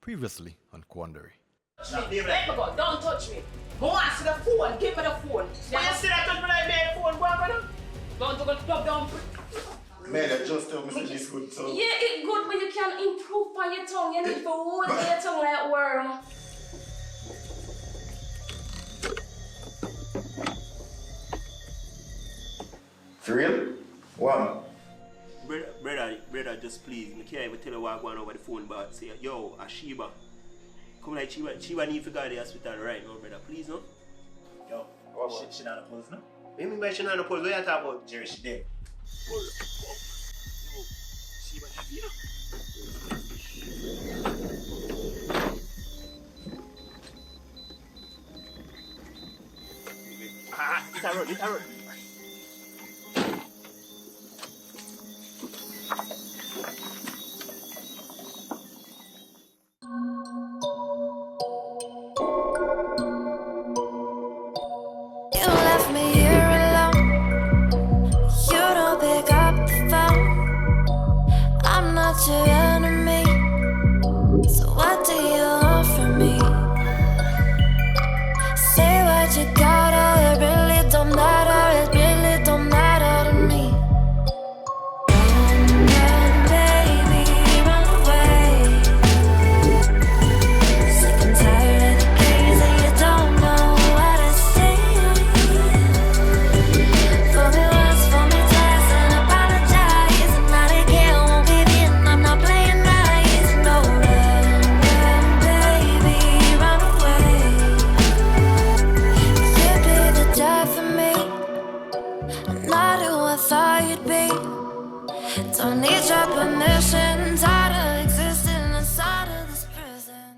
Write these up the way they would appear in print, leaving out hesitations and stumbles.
Previously on Quandary. Let me go, don't touch me. Go on, see the phone, give me the phone. When you see that touch me like my phone, go on, don't go club down. Man, I just tell me this good tongue. Yeah, it's good, but you can improve on your tongue. You need to hold your tongue like worm. For real? One. Brother, just please, I can't even tell her what I'm going over the phone, but say, yo, Ashiba. Come like Chiba need to go to the hospital right now, brother. Please, no? Yo, she not a pose, no? What do you mean by she not a pose? What are you talking about? Jerry, she dead. Yo, Chiba, you know? It's a road. You left me here alone. You don't pick up the phone. I'm not your enemy. So what do you want from me? Say what you gotta, it really don't matter. It really don't matter to me. Run, baby, run away. Sick and tired of the games and you don't know what to say. For me once, for me twice, and apologize. And not again, won't give in, I'm not playing nice. No, run, baby, run away. You'd be the death for me, not who I thought you'd be. Don't need your permission, tired of existing inside of this prison.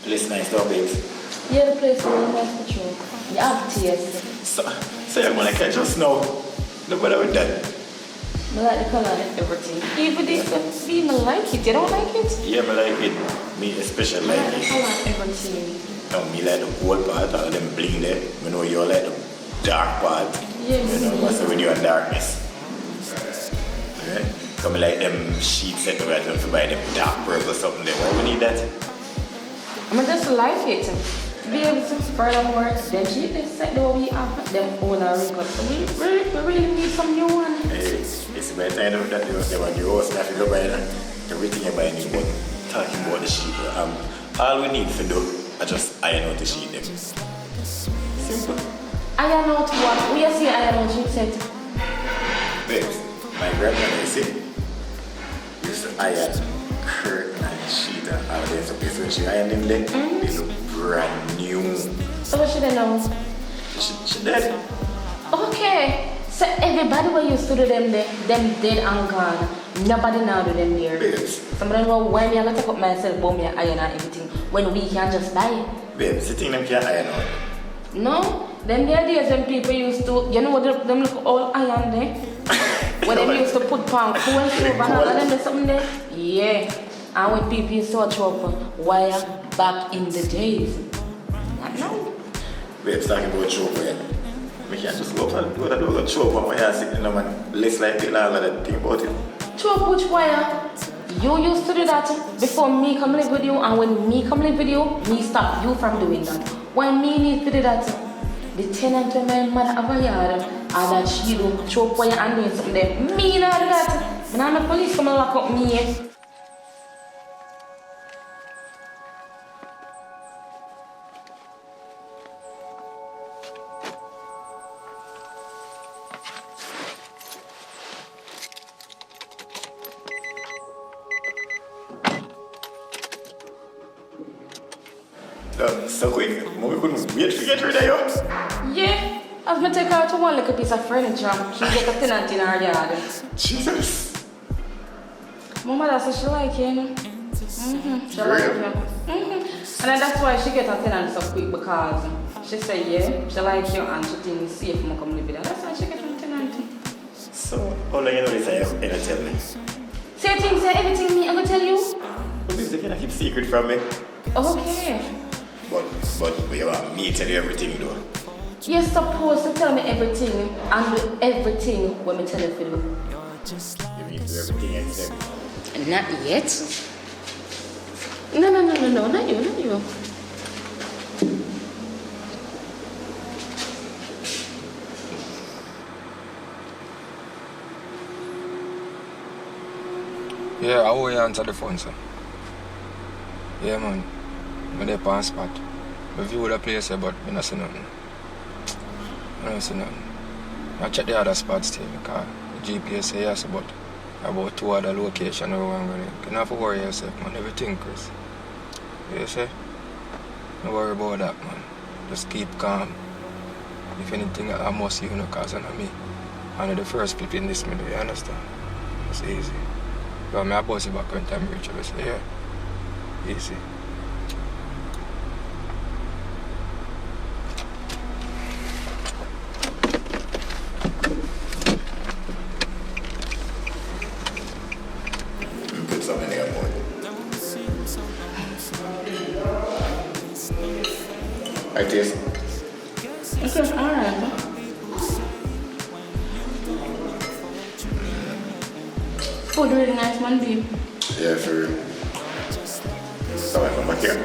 Place nice though, babes. Yeah, the place where you have to show. You have tears. So you're gonna catch us now. Look what I've done. I like the color and everything. Even this, you like it. You don't like it? Yeah, I like it. Me especially I like like the it. color and everything. No, me like the gold part or them bling there. You know you like the dark part. Yes. You know, what's when you're in darkness. Okay? So me like them sheets that we have to buy them dark purple or something there. Why we need that? I just like it. Be able to furthermore, them cheap, they said they we have them own a record. So we really need some new one. Hey, it's by the time that they want you also have to go buy everything you buy in but talking about the sheep. All we need to do I just iron out the sheet them. Simple. Iron out what? We see iron out sheet set. Babes, my grandmother, you see, used to iron curtain and sheet and all that stuff. So when she ironed them there, they look brand new. So what should I know? She dead. Okay. So everybody who used to do them there, them dead and gone. Nobody now do them there. Babes. Somebody know why me I gotta take up myself, but me iron and everything. When we can just die. Babes, the thing them can't iron out. No. Then there are days when people used to, you know what them look all iron there? When they used to put palm cool and stuff and all of them something there? Yeah. And when people used to throw up wire back in the days. Not now. Babes, talking about choke wire. We can't just go up and do a choke when you're sitting there and less like the all of that thing about it. Choke which wire? You used to do that before me come live with you, and when me come live with you, me stop you from doing that. When me need to do that, the tenant when my mother have a yard and that she do choke wire and doing something there, me not do that. When I'm the police come and lock up me. So quick, we couldn't wait to get rid of you. Yeah, as me take her to one little piece of furniture, she get a tenant in her yard. Jesus. My mother says she like you, you know. She like you. And then that's why she get a tenant so quick, because she say yeah, she like you and she thinks safe to come live with her. That's why she get a tenant. So, how long you know this and you tell me? Say things, say everything me, I'm gonna tell you. But this is gonna keep secret from me. Okay. But you want me to tell you everything though. You're supposed to tell me everything and do everything when me tell you to do. You mean do everything except? Not yet. No, not you. Yeah, I will answer the phone, sir. Yeah, man. I'm there on spot. I view the place, but I don't see nothing. I check the other spots too, because the GPS says yes, but about 2 other locations where I'm going. You don't have to worry yourself, man. Everything, Chris. You see? Don't worry about that, man. Just keep calm. If anything, I must see you, because I'm me. I'm the first people in this middle, you understand? It's easy. But I'm boss you back when time reach you, so yeah. Easy. Put something in there, boy. I taste. Okay, alright. Food really nice, man, babe. Yeah, for real. So I come back here.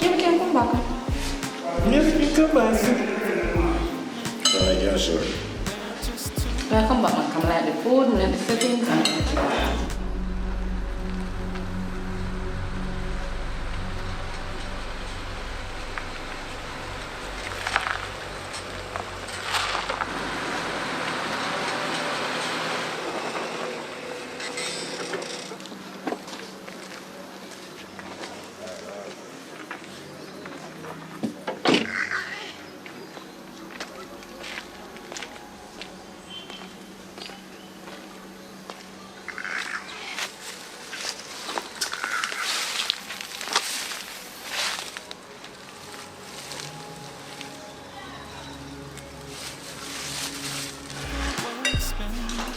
Yeah, we can come back. Yes, you come back. So like, yeah, sure. When I come back, man, come like the food and the settings and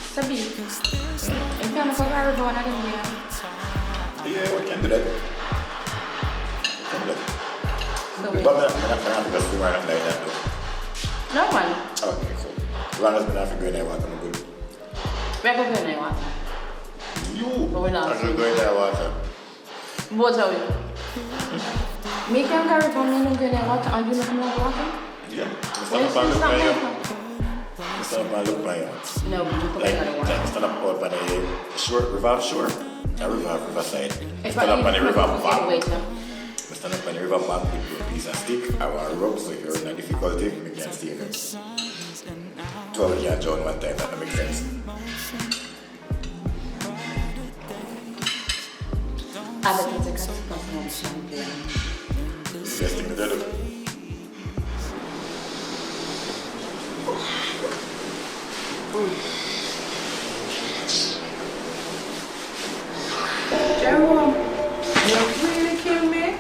Sabi, if you're not going to go on again, Yeah, we can do that. Can do that. so But I'm not going to just do right like that though. no man, Okay, so as long as I'm not going to water, I'm good. we're going to go water. You But we're not. are going to water. Both of you. Me can carry from me going to water and you not going to water? Yeah. Well, it's Stand not up my and look by you. No, but you Like, can water. stand up out by the shore, river shore. A river side. If Stand up on the river water. bank. Wait, no. I stand up on the river bank with a piece of stick. I want to rub, so if you're in a difficulty, we can stay there. 12 years John one time, that makes sense. I better take a personal champion. Best thing to do. Jerome, you really kill me?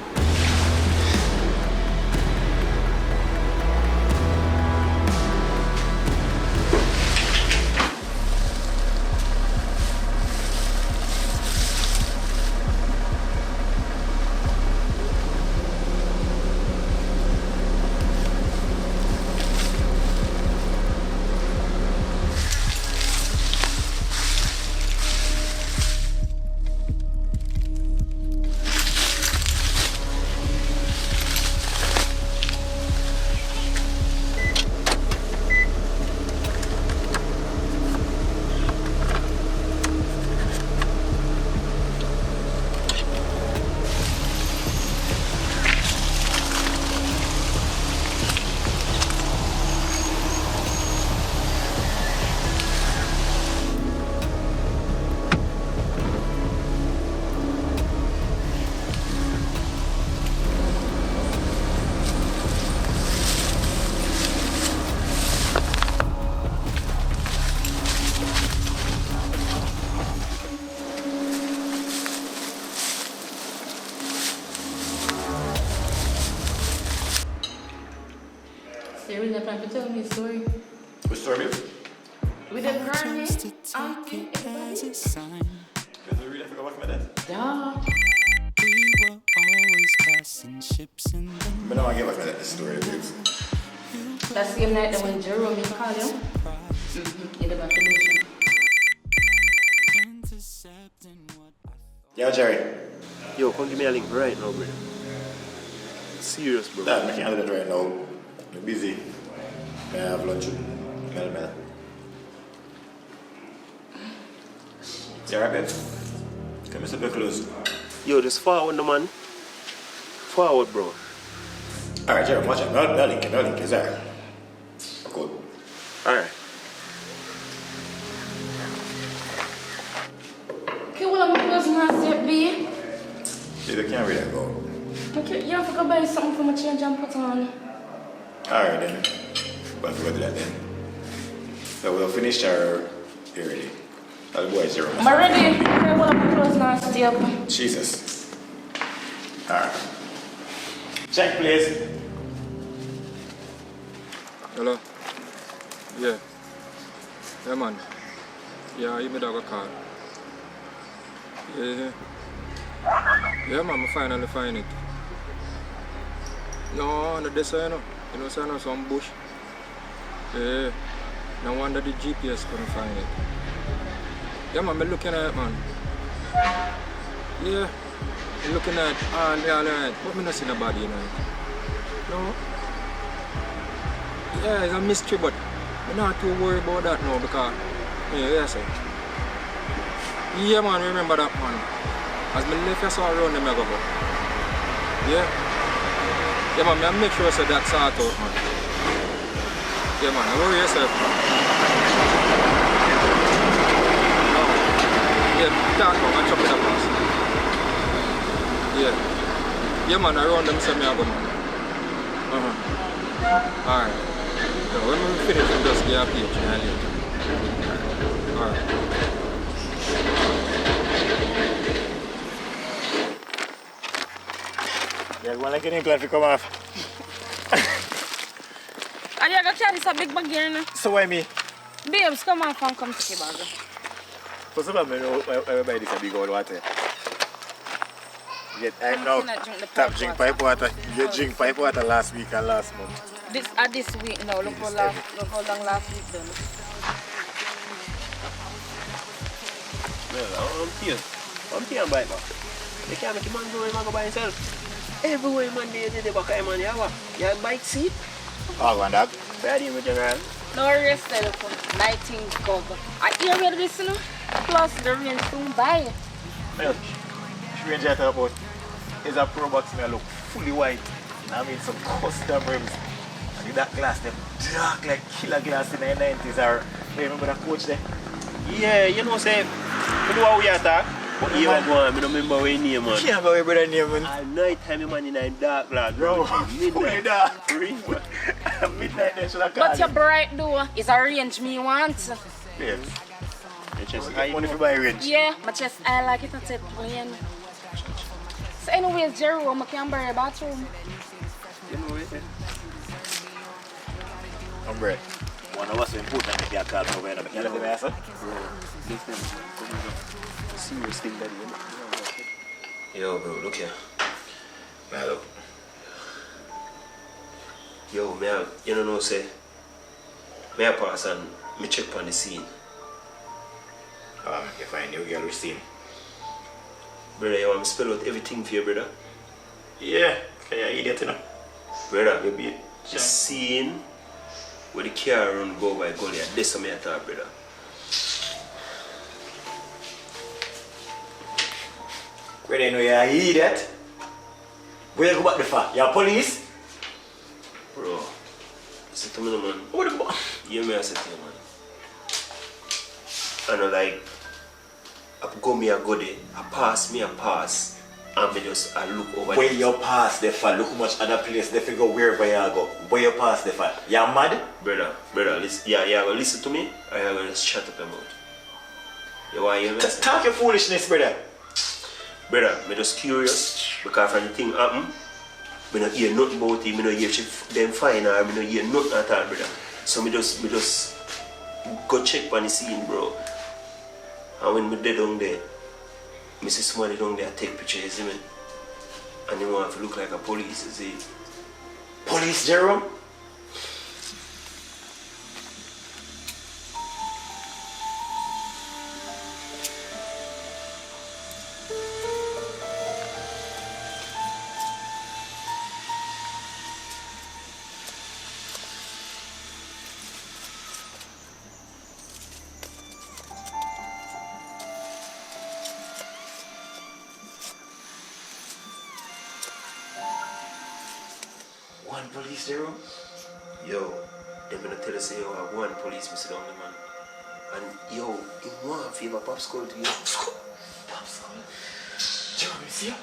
So you really plan to tell me a story? Which story? With the granny, auntie, everybody? Because I really forgot what my dad. Yeah. We were always passing ships in the But now I get back to that story, babes. That same night that when Jerome called you? You never finished. intercepting what I Yeah, Jerry. Yo, come give me a link right now, brother. Serious, bro. Dad, I can't handle it right now. I'm busy. May I have lunch? Mel. You alright, babe? Come sit back close. Yo, just forward the man. Forward, bro. Alright, Jerry, watch it. No link, is that? Cool. Alright. Okay, well, I'm closing my step, B. Baby, I can't read that go. Okay, you have to go buy something for my change and put on. Alright then. But I forgot to do that then. So we'll finish our early. I'll go at 0. I'm ready. Okay, well, I'm closing my step. Jesus. Alright. Check, please. Hello? Yeah. Yeah, man. Yeah, give me dog a call. Yeah. Yeah, man, I finally find it. No, the desert, you know. You know, so some bush. Yeah. No wonder the GPS couldn't find it. Yeah, man, I'm looking at it, man. Yeah. I'm looking at it all right. But I'm not seeing nobody, you know. No. Yeah, it's a mystery, but I'm not too worried about that now because, yeah, sir. Yeah, man, remember that, man. As I left, I saw around them, I go. Yeah. Yeah, man, I make sure I say that sort out, man. Yeah, man, don't worry yourself, man. No. Yeah, talk now and chop it across. Yeah. Yeah, man, around them, say me, I go, man. Alright. So when we finish, we'll just get a page and later. Alright. Yeah, one like any plan to come off. And you got to carry this a big bag here, no? So why me? Babes, come off and come take your bag. First of all, I know everybody this a big old water. You get now tap drink pipe water. You drink pipe water last week and last month. This week now, look how long last week done. Well, I'm here, bike, man. You can't make a man go and go by himself. Everywhere, man, they back a man, you have a bike seat. Oh, go on, dog. Where are you, General? No rest, telephone. Lighting cover. I hear you this, you know? Plus, the rain soon by. Well, strange at about is a pro box in a look fully white. I mean some custom rims. And that glass, them dark like killer glass in the 90s. Or you remember that coach there? Yeah, you know, say, you know how we attack? But you are going, I don't remember what your name, man. Can't remember your brother name, man. At night time, man, in a dark glass, Bro, midnight. fully dark. Midnight, they should have called But your bright though is a range me want. Yeah. It's just Money for buy range. Yeah, but just I like it at plain. So anyways, Jerome, I can buy a bathroom. You know it. I'm ready. One of us important if you call me over there. You know the answer? Listen, serious thing that you Yo, bro, look here. Man, look. Yo, man, you know, say, may I pass and me check on the scene. You find your girl receipt. Brother, you want me to spell out everything for you, brother? Yeah, you're an idiot, you know. Brother, maybe the scene where the car run go by gully, that's what I thought, brother. Where they know you're an idiot? Where you go back the for? You're police? Bro, listen to me, no, man. What the fuck? You may I say to you, man. I know, like, I go there, I pass, and me just I look over Where there. you pass the for? Look how much other place they figure wherever you go. Where you pass the for? You're mad? Brother, listen, yeah, well, listen to me, or you're gonna just shut up your mouth. You want to hear me? Just talk your foolishness, brother. Brother, I'm just curious, because from the thing happen, I don't hear nothing about it, I don't hear them fine, or I don't hear nothing at all, brother. So I just go check on the scene, bro. And when I down there, I see somebody down there take pictures, you see me? And they want to look like a police, you see? Police, Jerome? One police, Jerome? Yo, them gonna tell us, yo, I have one police, Mr. Down the man. And yo, he want to favor popsicle to you. Popsicle? Jerome, you see ya?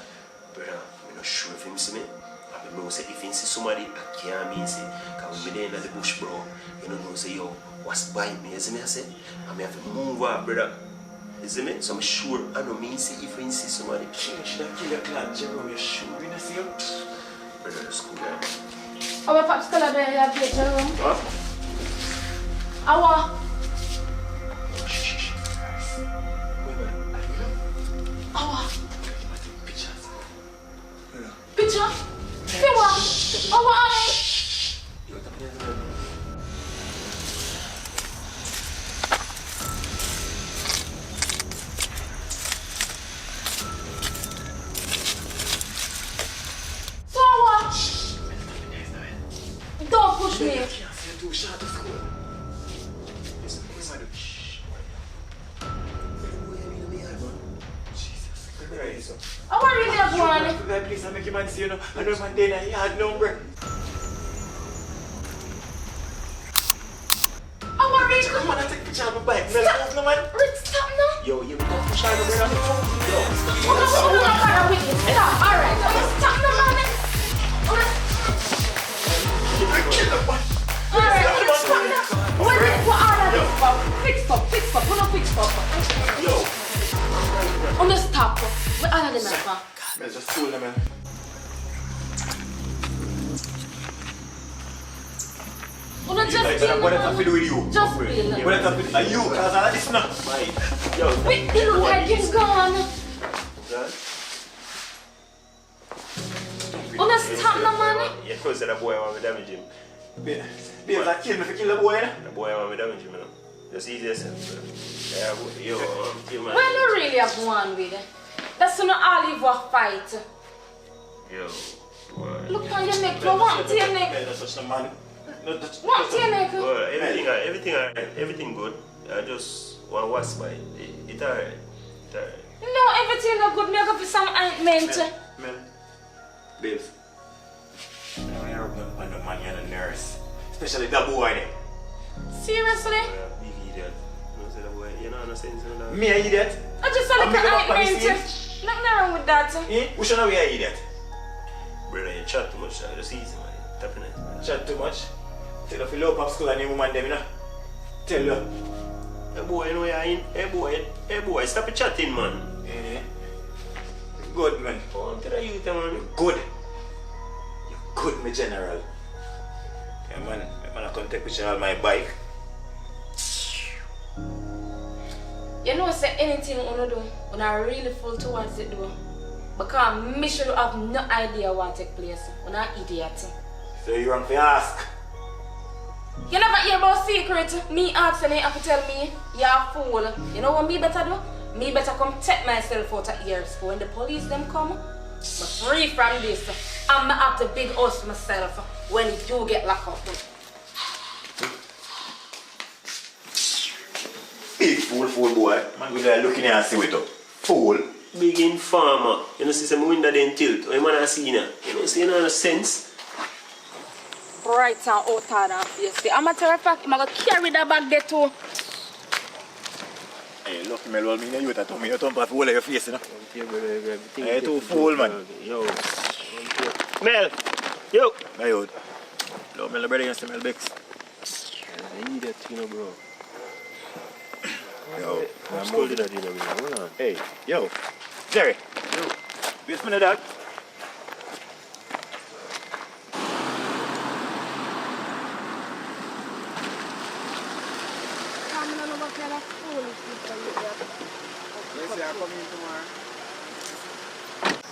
Brother, I'm not sure if him see me. I don't know, say, if he see somebody, I can't mean, say, because we there in the bush, bro. You don't know, say, yo, what's behind me, you see me, I say? I may have to move out, brother. You see me? So I'm sure, I don't mean, say, if he see somebody. Should I kill your clan, Jerome? You sure you don't see ya? Brother, that's cool, man. Our pops color there, you have to Jerome. Huh? Our. Our. Picture? See what? Our eye. So what? Don't push me. I want to have one. Please, I make you man see you know. I know man there he had number. I want to Come on, I take picture of my bike. Stop, no man. Stop now. Yo, you don't push out the brother. Yo, Stop. Alright. Stop now, man. Alright, stop now. What are this? Fix up. We're not fix up. Yo. On the stop. What are them, man? Man, just cool, man. Una just What does that do with you? Just feel. What does that do? Are you? Cause I listen now. Yo. Wait, it look like it's gone. Una stop now, man. Yeah, because that boy want me damage him. Because I kill me if you kill the boy, eh? The boy want me damage him, you know. Just easy as yeah, yo, man. Well, you really have one with it. That's not all you've a fight. Yo, boy. Look on your neck, bro. What to your neck? That's such a man. What to your neck? Well, everything good. I just want to wash by it. Alright. No, everything look good. Me go for some ointment. Mel, babes, Now I rub them on the man and the nurse. Especially that boy there. Seriously? Big idiot. No say that boy, you know no sense in that. Me an idiot? I just saw I'm the making up for ointment. this Nothing wrong with that. Eh? Which one are we an idiot? Brother, you chat too much, just easy man. Tapping it. Chat too much. Tell you low pop school and the woman them, you know. Tell you. Hey boy, you know you're in. Hey boy, stop chatting man. Eh? Good man. Oh, tell you man. Good. You're good, my general. Yeah man, I come take picture of my bike. You know, say anything you do, when I really full towards it do. Because me should have no idea what take place. When I idiot. So you want to ask? You never hear about secret. Me asking you have to tell me you're a fool. You know what me better do? Me better come take myself out of here. So when the police them come, I'm free from this. I'm have the big house myself when you get locked up. Big fool boy. Man go there looking and see it up. Fool. Big informer. You know, see some window then tilt. Oh, you man a see now. You know, see you know no sense. Right and out hard and face. I'm a matter of fact, I'm going to carry that bag there too. Hey, look, me well, me know you that me you thump off all of your face, you know. Hey, too fool, man. Yo. Mel. Yo. Hey, yo. Yo, Mel, brother, you see Mel Bex. I need that, you know, bro. Yo. I'm still that, you know, bro. Hold on. Hey, yo. Jerry. Yo. Where's my dog?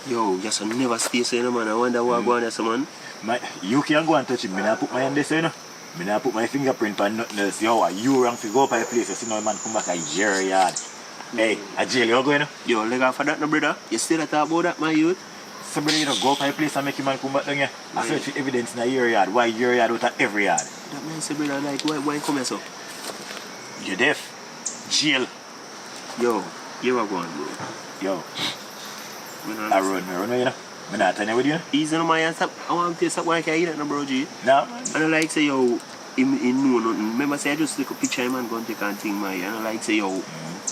Yo, just never stay so, you know, man. I wonder what going on there, man. You can't go and touch it. Me not put my hand there, so, you know. Me not put my fingerprint on nothing else. Yo, you wrong to go up by the place. You see no man come back at your yard. Hey, a jail you going, you know? Yo, leg off for that, no, brother. You still talk about that, my youth? Somebody, you know, go up by the place and make your man come back down here. I search for evidence in your yard. Why your yard out of every yard? That man say, brother, like, why come here, so? You deaf. Jail. Yo, you are going, bro. Yo. I run, you know. I'm not telling you with you. Easy on my hands. I want to tell you why I can't eat that, no, bro, G. No. I don't like say, yo, he know nothing. Remember, say, I just look a picture of him and go and take and thing, man. I don't like say, yo,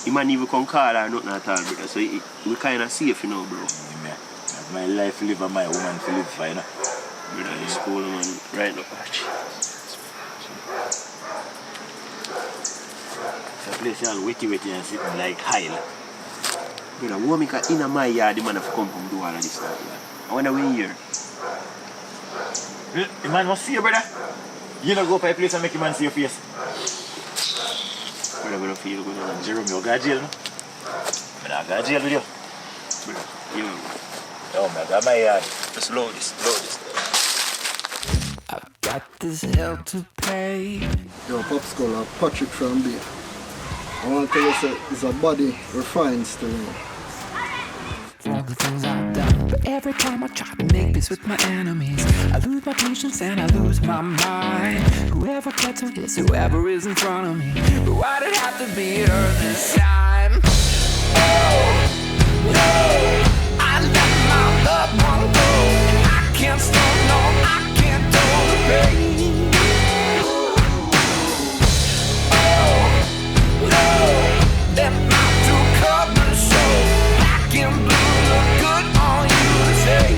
he man even come call or nothing at all, brother. So we kind of safe, you know, bro. Yeah, my life to live and my woman to live for, you know. Brother, it's cool, man. Right now. It's a place all witty and sitting like high. Brother, what make a in my yard, the man have come from do all of this stuff, man. I wonder when here. The man must see you, brother. You don't go for a place and make a man see your face. Brother, I don't feel good, man. Jerome, you go to jail, no? I don't go to jail with you. Brother, you know. Oh, man, I got my yard. Just load this. I've got this hell to pay. Yo, Popsicle, I'm Patrick from B. I want to tell you that it's a body refined still. All the things I've done, but every time I try to make peace with my enemies, I lose my patience and I lose my mind. Whoever gets to this, whoever is in front of me, but why did it have to be her this time? Oh, no, I let my loved one go. I can't stop, no, I can't do the pain. Let my two colors show. Black and blue look good on you today.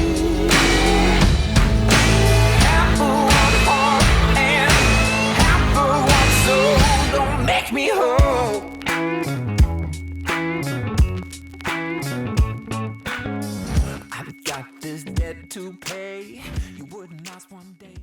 Half for one heart and half for one soul. Don't make me whole. I've got this debt to pay. You wouldn't last one day.